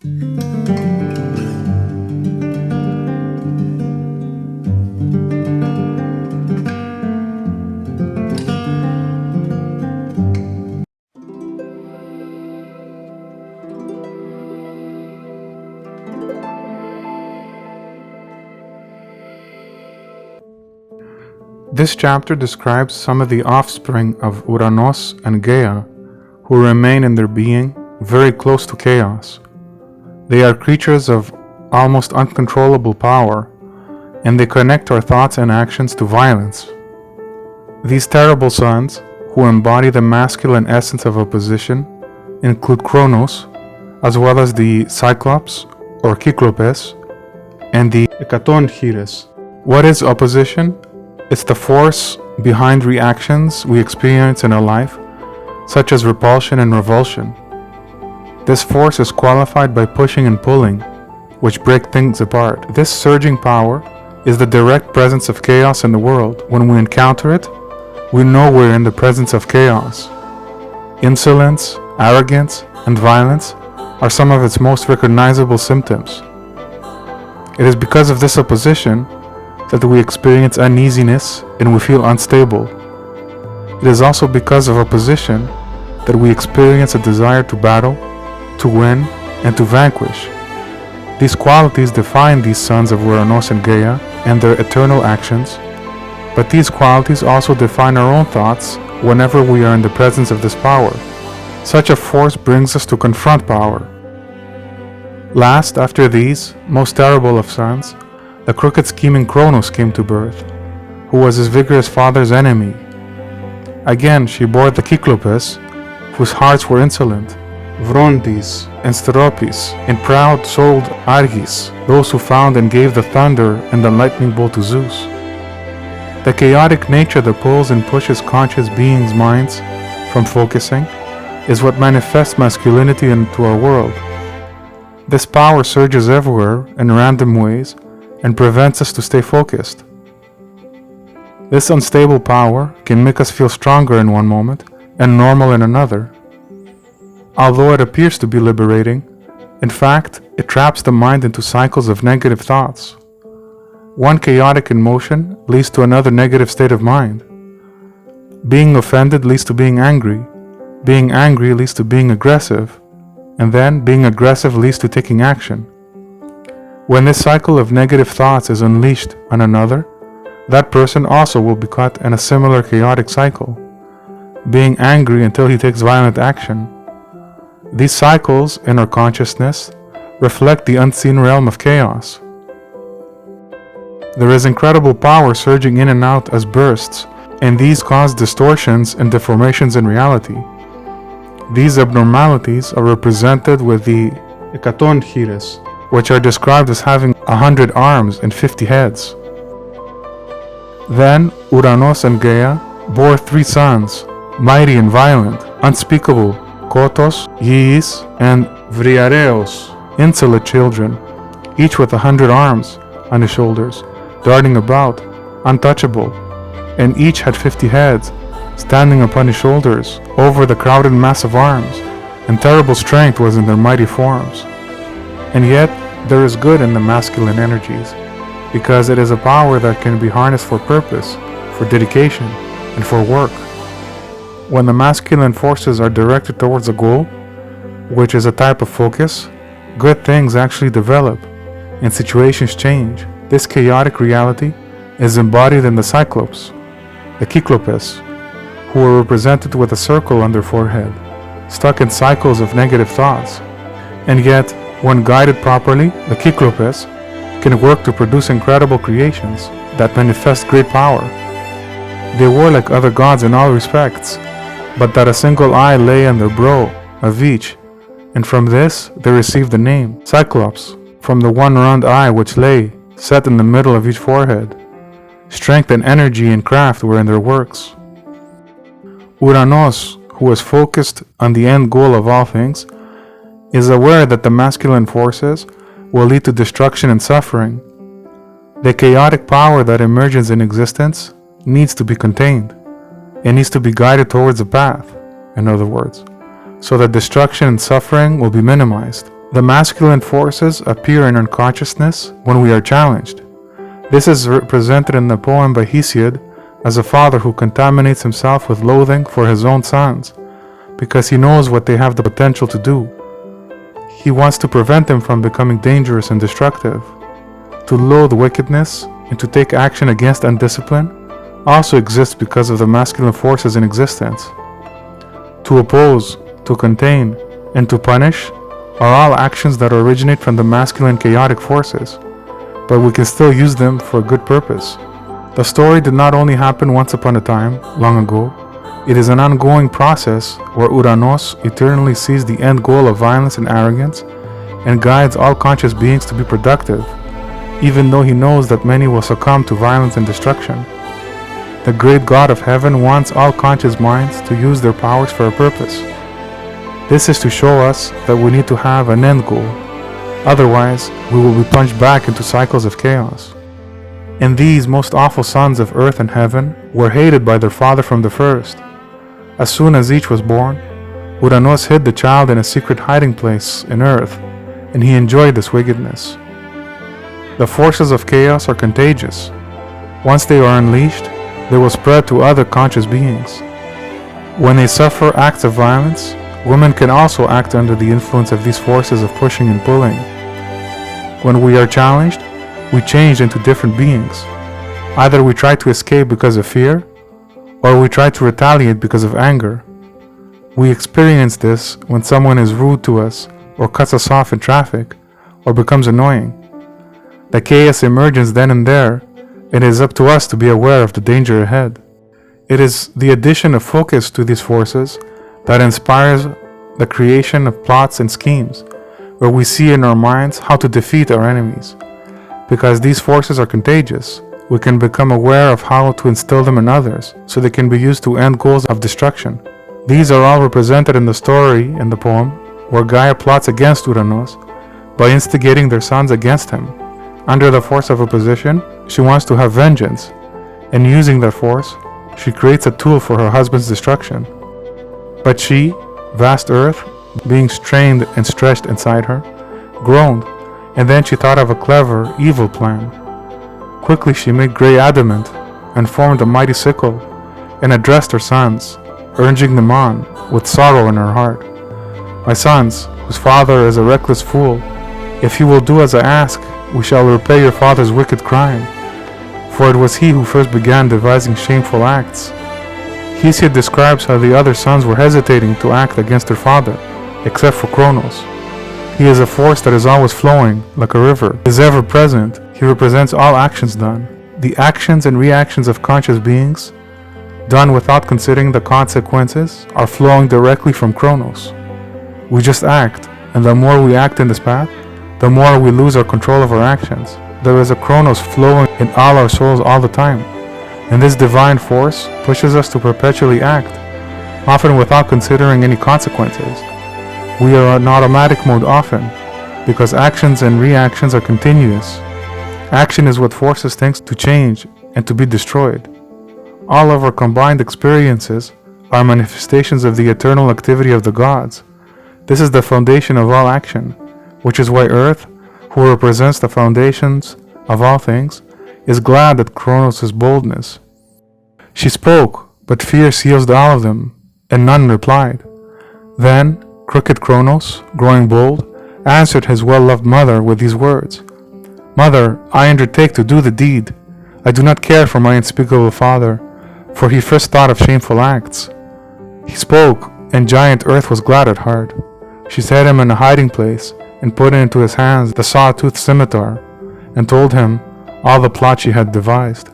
This chapter describes some of the offspring of Uranos and Gaia who remain in their being very close to chaos. They are creatures of almost uncontrollable power, and they connect our thoughts and actions to violence. These terrible sons, who embody the masculine essence of opposition, include Kronos, as well as the Cyclopes or Cyclopes, and the Hekatoncheires. What is opposition? It's the force behind reactions we experience in our life, such as repulsion and revulsion. This force is qualified by pushing and pulling, which break things apart. This surging power is the direct presence of chaos in the world. When we encounter it, we know we're in the presence of chaos. Insolence, arrogance, and violence are some of its most recognizable symptoms. It is because of this opposition that we experience uneasiness and we feel unstable. It is also because of opposition that we experience a desire to battle, to win, and to vanquish. These qualities define these sons of Uranos and Gaia and their eternal actions, but these qualities also define our own thoughts whenever we are in the presence of this power. Such a force brings us to confront power. Last, after these, most terrible of sons, the crooked scheming Kronos came to birth, who was his vigorous father's enemy. Again, she bore the Cyclopes, whose hearts were insolent, Vrondis and Steropis, and proud-souled Argis, those who found and gave the thunder and the lightning bolt to Zeus. The chaotic nature that pulls and pushes conscious beings' minds from focusing is what manifests masculinity into our world. This power surges everywhere in random ways and prevents us to stay focused. This unstable power can make us feel stronger in one moment and normal in another. Although it appears to be liberating, in fact, it traps the mind into cycles of negative thoughts. One chaotic emotion leads to another negative state of mind. Being offended leads to being angry. Being angry leads to being aggressive. And then being aggressive leads to taking action. When this cycle of negative thoughts is unleashed on another, that person also will be caught in a similar chaotic cycle, being angry until he takes violent action. These cycles in our consciousness reflect the unseen realm of chaos. There is incredible power surging in and out as bursts, and these cause distortions and deformations in reality. These abnormalities are represented with the Hecatoncheires, which are described as having 100 arms and 50 heads. Then Uranos and Gaia bore 3 sons, mighty and violent, unspeakable, Kotos, Yiis, and Vriareos, insolent children, each with 100 arms on his shoulders, darting about, untouchable, and each had 50 heads, standing upon his shoulders, over the crowded mass of arms, and terrible strength was in their mighty forms. And yet, there is good in the masculine energies, because it is a power that can be harnessed for purpose, for dedication, and for work. When the masculine forces are directed towards a goal, which is a type of focus, good things actually develop, and situations change. This chaotic reality is embodied in the Cyclopes, the Cyclopes, who are represented with a circle on their forehead, stuck in cycles of negative thoughts. And yet, when guided properly, the Cyclopes can work to produce incredible creations that manifest great power. They were like other gods in all respects, but that a single eye lay on their brow of each, and from this they received the name Cyclops, from the one round eye which lay set in the middle of each forehead. Strength and energy and craft were in their works. Uranos, who was focused on the end goal of all things, is aware that the masculine forces will lead to destruction and suffering. The chaotic power that emerges in existence needs to be contained. It needs to be guided towards a path, in other words, so that destruction and suffering will be minimized. The masculine forces appear in unconsciousness when we are challenged. This is represented in the poem by Hesiod as a father who contaminates himself with loathing for his own sons, because he knows what they have the potential to do. He wants to prevent them from becoming dangerous and destructive. To loathe wickedness and to take action against undiscipline also exists because of the masculine forces in existence. To oppose, to contain, and to punish are all actions that originate from the masculine chaotic forces, but we can still use them for a good purpose. The story did not only happen once upon a time, long ago. It is an ongoing process where Uranos eternally sees the end goal of violence and arrogance and guides all conscious beings to be productive, even though he knows that many will succumb to violence and destruction. The great God of heaven wants all conscious minds to use their powers for a purpose. This is to show us that we need to have an end goal, otherwise we will be plunged back into cycles of chaos. And these most awful sons of earth and heaven were hated by their father from the first. As soon as each was born, Uranos hid the child in a secret hiding place in earth, and he enjoyed this wickedness. The forces of chaos are contagious. Once they are unleashed, they will spread to other conscious beings. When they suffer acts of violence, women can also act under the influence of these forces of pushing and pulling. When we are challenged, we change into different beings. Either we try to escape because of fear, or we try to retaliate because of anger. We experience this when someone is rude to us, or cuts us off in traffic, or becomes annoying. The chaos emerges then and there. It is up to us to be aware of the danger ahead. It is the addition of focus to these forces that inspires the creation of plots and schemes, where we see in our minds how to defeat our enemies. Because these forces are contagious, we can become aware of how to instill them in others, so they can be used to end goals of destruction. These are all represented in the story in the poem, where Gaia plots against Uranos by instigating their sons against him. Under the force of opposition, she wants to have vengeance, and using that force, she creates a tool for her husband's destruction. But she, vast earth, being strained and stretched inside her, groaned, and then she thought of a clever, evil plan. Quickly she made grey adamant, and formed a mighty sickle, and addressed her sons, urging them on, with sorrow in her heart. My sons, whose father is a reckless fool, if you will do as I ask, we shall repay your father's wicked crime, for it was he who first began devising shameful acts. Hesiod describes how the other sons were hesitating to act against their father, except for Kronos. He is a force that is always flowing, like a river, is ever present. He represents all actions done. The actions and reactions of conscious beings, done without considering the consequences, are flowing directly from Kronos. We just act, and the more we act in this path, the more we lose our control of our actions. There is a Kronos flowing in all our souls all the time, and this divine force pushes us to perpetually act, often without considering any consequences. We are in automatic mode often, because actions and reactions are continuous. Action is what forces things to change and to be destroyed. All of our combined experiences are manifestations of the eternal activity of the gods. This is the foundation of all action, which is why Earth, who represents the foundations of all things, is glad at Kronos' boldness. She spoke, but fear sealed all of them, and none replied. Then, crooked Kronos, growing bold, answered his well-loved mother with these words: Mother, I undertake to do the deed. I do not care for my unspeakable father, for he first thought of shameful acts. He spoke, and giant Earth was glad at heart. She set him in a hiding place, and put into his hands the saw-toothed scimitar, and told him all the plot she had devised.